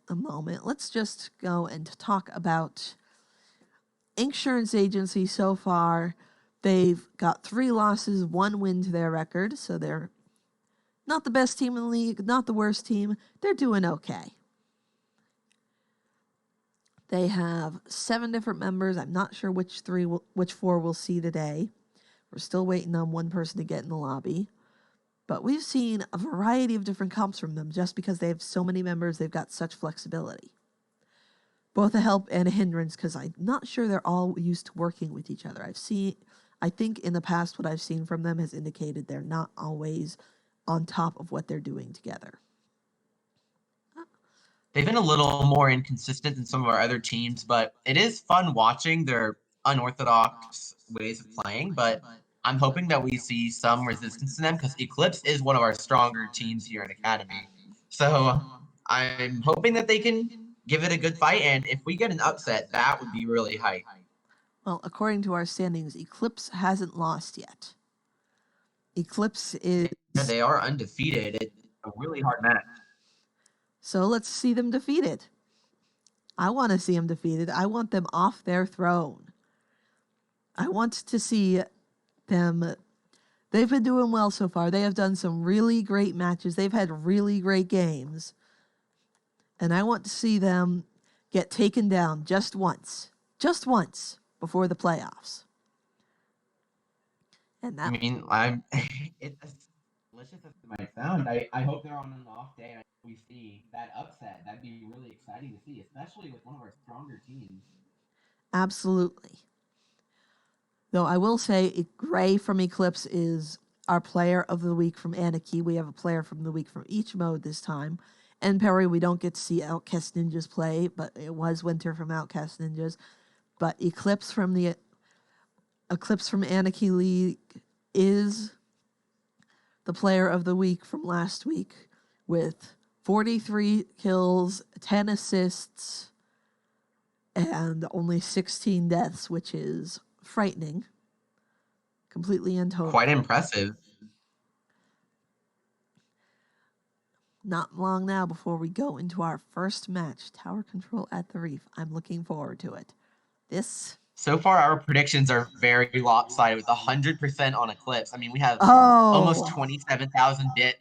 a moment, let's just go and talk about Inksurance Agency so far. They've got 3 losses, 1 win to their record, so they're not the best team in the league, not the worst team. They're doing okay. They have 7 different members. I'm not sure which 4 we'll see today. We're still waiting on one person to get in the lobby. But we've seen a variety of different comps from them just because they have so many members. They've got such flexibility. Both a help and a hindrance because I'm not sure they're all used to working with each other. I think in the past what I've seen from them has indicated they're not always on top of what they're doing together. They've been a little more inconsistent than some of our other teams, but it is fun watching their unorthodox ways of playing. But I'm hoping that we see some resistance to them because Eclipse is one of our stronger teams here in Academy. So I'm hoping that they can give it a good fight. And if we get an upset, that would be really hype. Well, according to our standings, Eclipse hasn't lost yet. Eclipse is... Yeah, they are undefeated. It's a really hard match. So let's see them defeated. I want to see them defeated. I want them off their throne. I want to see them... They've been doing well so far. They have done some really great matches. They've had really great games. And I want to see them get taken down just once before the playoffs. And that... I mean, it's as delicious as it might sound. I hope they're on an off day and we see that upset. That'd be really exciting to see, especially with one of our stronger teams. Absolutely. Though I will say Gray from Eclipse is our player of the week from Anarchy. We have a player from the week from each mode this time. And Perry, we don't get to see Outcast Ninjas play, but it was Winter from Outcast Ninjas. But Eclipse from Anarchy League is the player of the week from last week with 43 kills, 10 assists, and only 16 deaths, which is frightening. Completely in total. Quite impressive. Not long now before we go into our first match, Tower Control at the Reef. I'm looking forward to it. So far, our predictions are very lopsided with 100% on Eclipse. I mean, we have almost 27,000 bit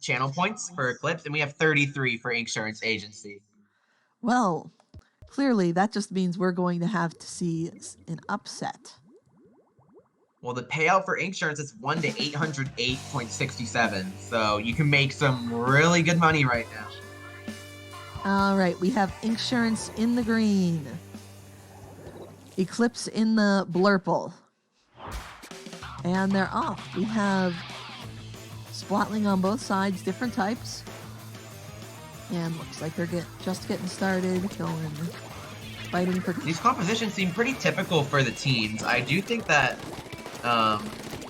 channel points for Eclipse, and we have 33 for Inksurance Agency. Well, clearly that just means we're going to have to see an upset. Well, the payout for Inksurance is 1 to 808.67, so you can make some really good money right now. All right, we have Inksurance in the green. Eclipse in the blurple. And they're off. We have Splatling on both sides, different types. And looks like they're just getting started, fighting for... These compositions seem pretty typical for the teams. I do think that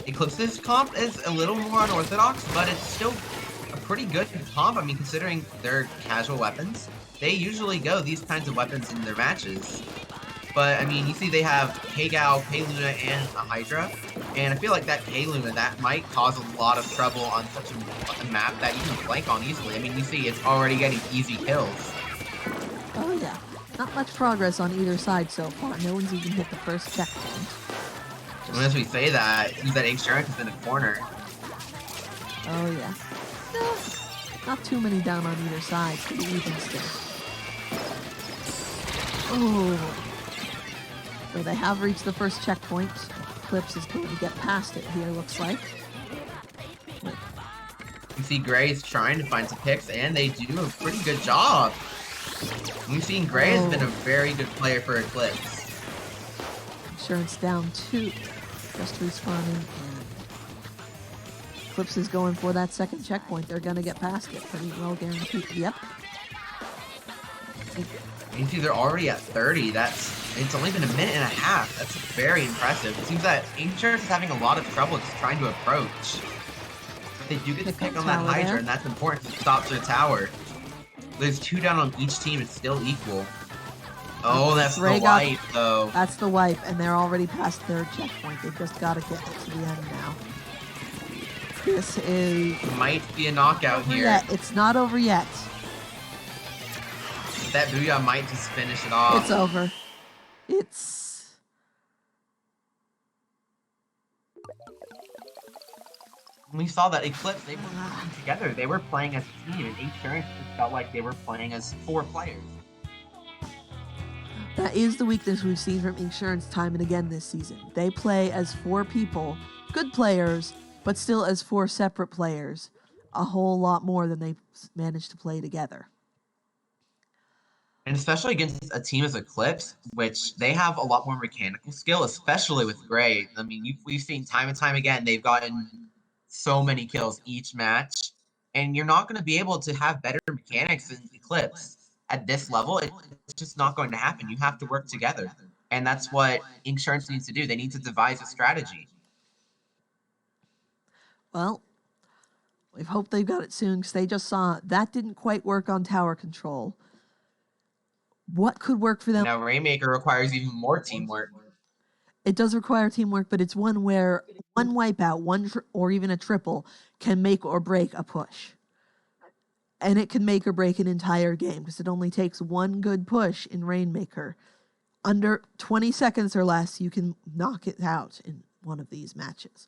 Eclipse's comp is a little more unorthodox, but it's still a pretty good comp. I mean, considering their casual weapons, they usually go these kinds of weapons in their matches. But, I mean, you see they have K-Gal, K-Luna, and a Hydra. And I feel like that K-Luna, that might cause a lot of trouble on such a map that you can flank on easily. I mean, you see it's already getting easy kills. Oh, yeah. Not much progress on either side so far. No one's even hit the first checkpoint. And as we say that, that Inksurance is in a corner. Oh, yeah. No, not too many down on either side. Pretty even still. Oh. So they have reached the first checkpoint. Eclipse is going to get past it here, looks like. You see Gray's trying to find some picks, and they do a pretty good job. We've seen Gray has been a very good player for Eclipse. Insurance down 2. Just respawning, and Eclipse is going for that second checkpoint. They're going to get past it. Pretty well guaranteed. Yep. You see they're already at 30. It's only been a minute and a half. That's very impressive. It seems that Inksurance is having a lot of trouble just trying to approach. But they do get to pick on that Hydra, and that's important to stop their tower. There's 2 down on each team. It's still equal. Oh, that's the wipe, though. That's the wipe, and they're already past their checkpoint. They've just got to get to the end now. This is... Might be a knockout here. It's not over yet. But that Booyah might just finish it off. It's over. It's... We saw that Eclipse, they were working together. They were playing as a team, and Inksurance just felt like they were playing as 4 players. That is the weakness we've seen from Inksurance time and again this season. They play as 4 people, good players, but still as 4 separate players, a whole lot more than they managed to play together. And especially against a team as Eclipse, which they have a lot more mechanical skill, especially with Gray. I mean, we've seen time and time again, they've gotten so many kills each match, and you're not going to be able to have better mechanics than Eclipse at this level. It's just not going to happen. You have to work together, and that's what Inksurance needs to do. They need to devise a strategy. Well, we hope they've got it soon, because they just saw that didn't quite work on tower control. What could work for them? Now, Rainmaker requires even more teamwork. It does require teamwork, but it's one where one wipeout, or even a triple, can make or break a push. And it can make or break an entire game, because it only takes one good push in Rainmaker. Under 20 seconds or less, you can knock it out in one of these matches.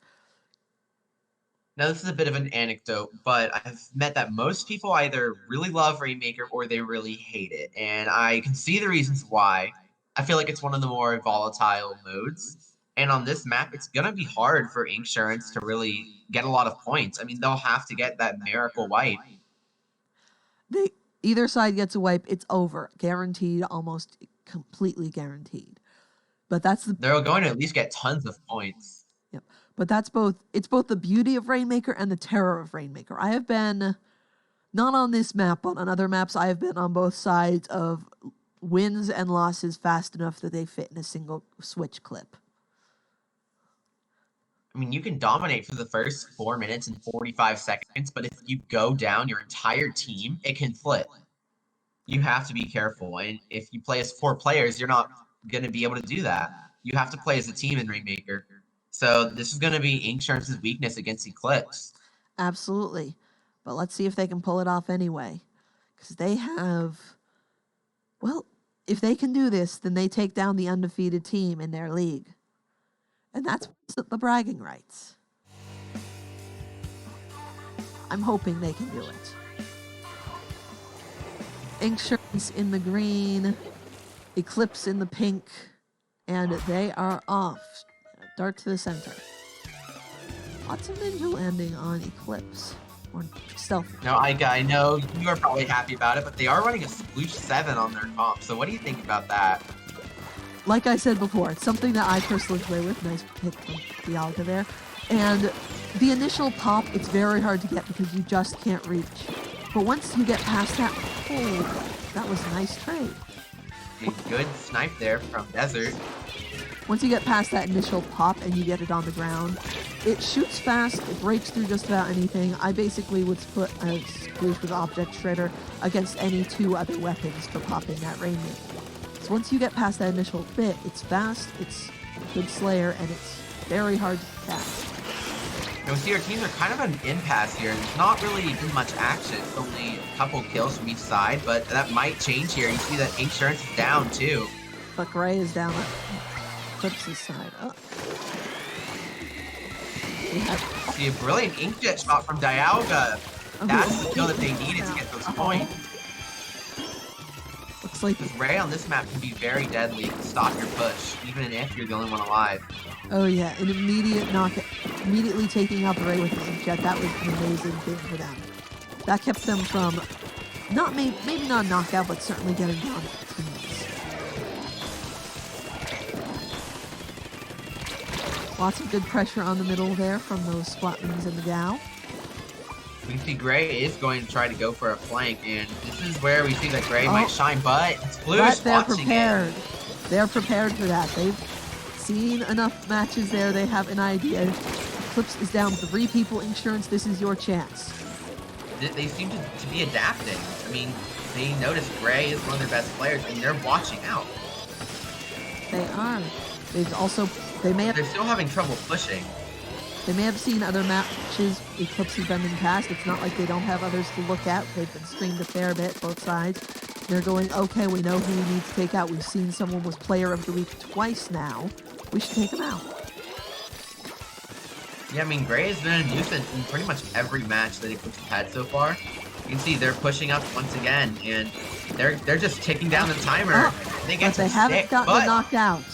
Now, this is a bit of an anecdote, but I've met that most people either really love Rainmaker or they really hate it. And I can see the reasons why. I feel like it's one of the more volatile modes. And on this map, it's going to be hard for Inksurance to really get a lot of points. I mean, they'll have to get that miracle wipe. Either side gets a wipe, it's over. Guaranteed, almost completely guaranteed. But that's they're going to at least get tons of points. Yep. But it's both the beauty of Rainmaker and the terror of Rainmaker. I have been, not on this map, but on other maps, I have been on both sides of wins and losses fast enough that they fit in a single switch clip. I mean, you can dominate for the first 4 minutes and 45 seconds, but if you go down your entire team, it can flip. You have to be careful. And if you play as 4 players, you're not going to be able to do that. You have to play as a team in Rainmaker. So this is going to be Inksurance's weakness against Eclipse. Absolutely. But let's see if they can pull it off anyway. Because they have... Well, if they can do this, then they take down the undefeated team in their league. And that's the bragging rights. I'm hoping they can do it. Inksurance in the green, Eclipse in the pink, and they are off. Dart to the center. Lots of ninja landing on Eclipse. Or stealth. No, I know you are probably happy about it, but they are running a Sploosh 7 on their comp. So what do you think about that? Like I said before, it's something that I personally play with. Nice pick from Dialga there. And the initial pop, it's very hard to get because you just can't reach. But once you get past that, oh, that was a nice trade. A good snipe there from Desert. Once you get past that initial pop and you get it on the ground, it shoots fast, it breaks through just about anything. I basically would put a Sploosh with Object Shredder against any 2 other weapons for popping that Rainmaker. So once you get past that initial bit, it's fast, it's a good Slayer, and it's very hard to catch. And we see our teams are kind of an impasse here. There's not really been much action. It's only a couple kills from each side, but that might change here. You see that Inksurance is down too. But Gray is down at Eclipse's side. Oh. See a brilliant inkjet shot from Dialga. That's the kill that they needed to get those points. Looks like Because Ray on this map can be very deadly to stop your push, even if you're the only one alive. Oh yeah, an immediate knockout, immediately taking out the Ray with an inkjet. That was an amazing thing for them. That kept them from, maybe not a knockout, but certainly getting down teams. Lots of good pressure on the middle there from those Splatoons and the Gao. We see Gray is going to try to go for a flank, and this is where we see that Gray might shine, but it's Blue's they're watching prepared. it. They're prepared for that. They've seen enough matches there. They have an idea. Eclipse is down 3 people. Inksurance, this is your chance. They seem to be adapting. I mean, they notice Gray is one of their best players, and they're watching out. They are. They're still having trouble pushing. They may have seen other matches Eclipse has been in past. It's not like they don't have others to look at. They've been streamed a fair bit, both sides. They're going, okay, we know who we need to take out. We've seen someone was player of the week twice now. We should take him out. Yeah, I mean, Gray has been a nuisance in pretty much every match that Eclipse has had so far. You can see they're pushing up once again, and they're just ticking down the timer. They get but they haven't gotten a knockout.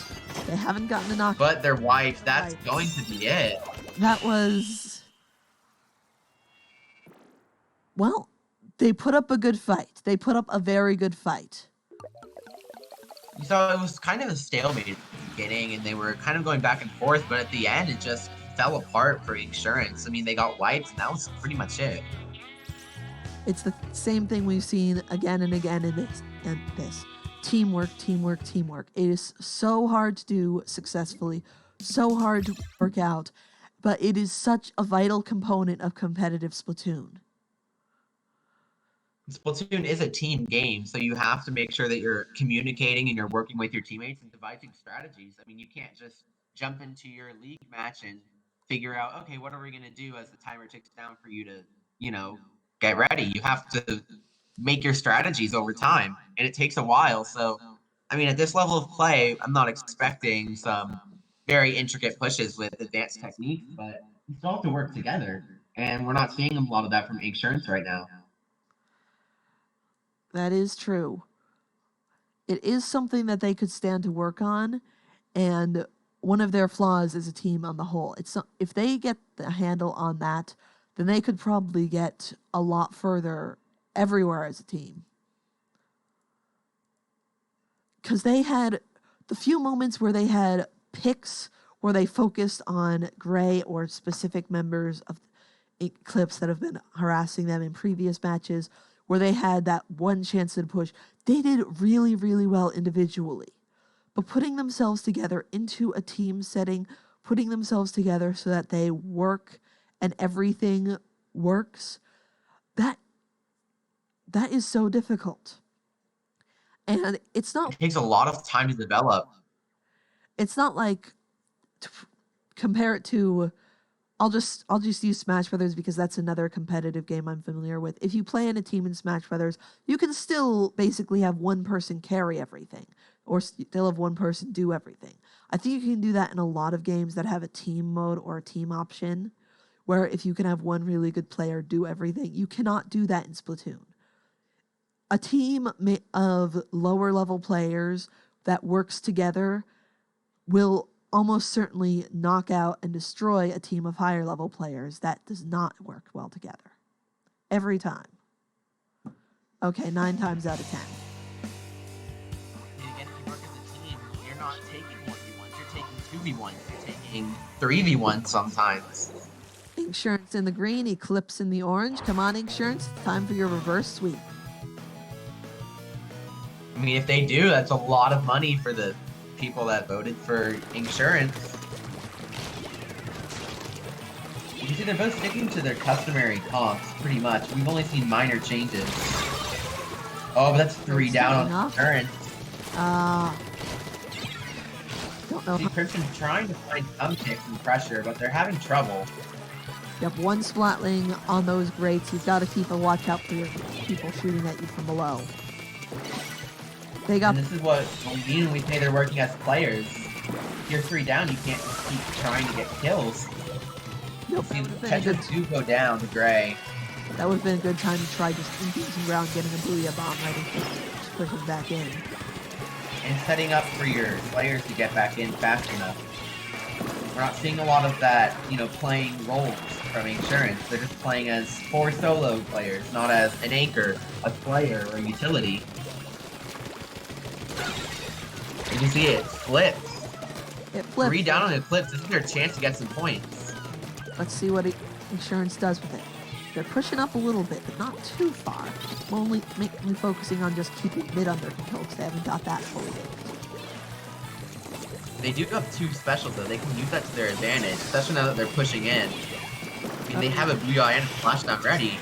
They haven't gotten a knockout. But they're wiped. That's going to be it. That was... Well, they put up a good fight. They put up a very good fight. You saw it was kind of a stalemate at the beginning, and they were kind of going back and forth, but at the end, it just fell apart for Inksurance. I mean, they got wiped, and that was pretty much it. It's the same thing we've seen again and again in this. Teamwork, teamwork, teamwork. It is so hard to do successfully, so hard to work out, but it is such a vital component of competitive Splatoon. Splatoon is a team game, so you have to make sure that you're communicating and you're working with your teammates and devising strategies. I mean, you can't just jump into your league match and figure out, okay, what are we going to do as the timer ticks down for you to, get ready. You have to make your strategies over time, and it takes a while. So, I mean, at this level of play, I'm not expecting some very intricate pushes with advanced techniques, but you still have to work together, and we're not seeing a lot of that from Inksurance right now. That is true. It is something that they could stand to work on, and one of their flaws is a team on the whole. If they get the handle on that, then they could probably get a lot further everywhere as a team. Because they had the few moments where they had picks where they focused on Gray or specific members of Eclipse that have been harassing them in previous matches, where they had that one chance to push. They did really, really well individually. But putting themselves together into a team setting, putting themselves together so that they work and everything works, that is so difficult. And it's not... It takes a lot of time to develop. It's not like... compare it to... I'll just use Smash Brothers because that's another competitive game I'm familiar with. If you play in a team in Smash Brothers, you can still basically have one person carry everything, or still have one person do everything. I think you can do that in a lot of games that have a team mode or a team option, where if you can have one really good player do everything, you cannot do that in Splatoon. A team of lower level players that works together will almost certainly knock out and destroy a team of higher level players that does not work well together. Every time. Okay, 9 times out of 10. Again, if you work as a team, you're not taking 1v1s, you're taking 2v1s, you're taking 3v1s sometimes. Inksurance in the green, Eclipse in the orange. Come on, Inksurance, time for your reverse sweep. I mean, if they do, that's a lot of money for the people that voted for Inksurance. You can see they're both sticking to their customary comps, pretty much. We've only seen minor changes. Oh, but that's 3 down on Inksurance. Don't know. See, Crimson's trying to find some kicks and pressure, but they're having trouble. You have one Splatling on those grates. You've got to keep a watch out for your people shooting at you from below. And this is what we mean when we say they're working as players. If you're 3 down, you can't just keep trying to get kills. Nope. See, the Tetris do go down to Gray. That would have been a good time to try just inking some ground, getting a Booyah Bomb right into just pushing back in. And setting up for your players to get back in fast enough. We're not seeing a lot of that, playing roles from Inksurance. They're just playing as 4 solo players, not as an anchor, a player, or a utility. You can see it flips. It flips. 3 down on Eclipse. This is their chance to get some points. Let's see what Inksurance does with it. They're pushing up a little bit, but not too far. Only focusing on just keeping mid under control because they haven't got that fully baked. They do have 2 specials though. They can use that to their advantage, especially now that they're pushing in. I mean, they have a Booyah and a Splashdown ready.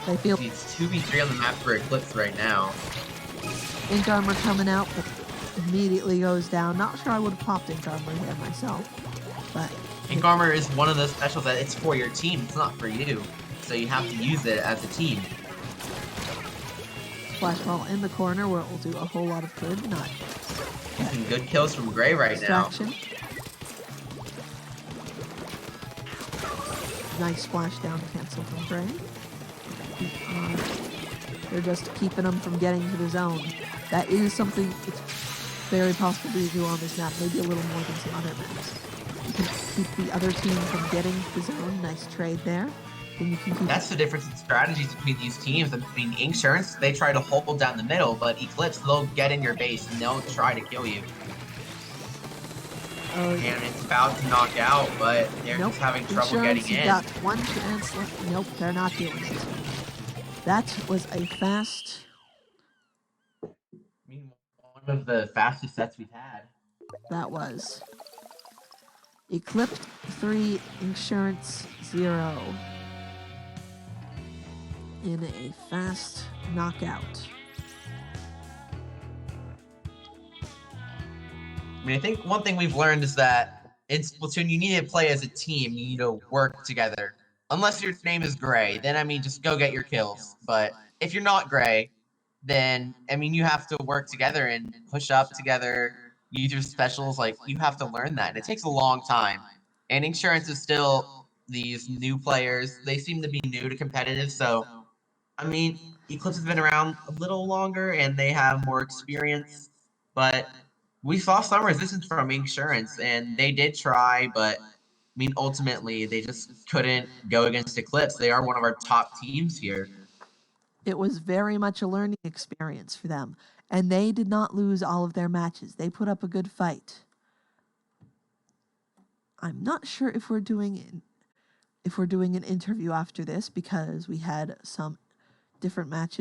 They feel it's 2v3 on the map for Eclipse right now. Ink Armor coming out, but immediately goes down. Not sure I would have popped Ink Armor here myself, but Ink Armor is one of those specials that it's for your team. It's not for you. so you have to use it as a team. Flash ball in the corner where it will do a whole lot of good. Not Some good kills from Gray right distraction. now. Nice splash down cancel from Gray. They're just keeping them from getting to the zone. That is something it's very possible to do on this map, maybe a little more than some other maps. You can keep the other team from getting to the zone. Nice trade there. Then you can keep That's the difference in strategies between these teams. I mean, Inksurance, they try to hold down the middle, but Eclipse, they'll get in your base and they'll try to kill you. And it's about to knock out, but they're just having trouble Insurance, getting in. Got one chance left. Nope, they're not doing it. That was a fast. I mean, one of the fastest sets we've had. That was Eclipse 3, Insurance 0 in a fast knockout. I mean, I think one thing we've learned is that in Splatoon, you need to play as a team. You need to work together. Unless your name is Gray, then, I mean, just go get your kills. But if you're not Gray, then, I mean, you have to work together and push up together, use your specials. Like, you have to learn that. And it takes a long time. And Insurance is still these new players. They seem to be new to competitive. So, I mean, Eclipse has been around a little longer and they have more experience. But we saw some resistance from Insurance, and they did try, but I mean, ultimately, they just couldn't go against Eclipse. They are one of our top teams here. It was very much a learning experience for them, and they did not lose all of their matches. They put up a good fight. I'm not sure if we're doing an interview after this because we had some different matches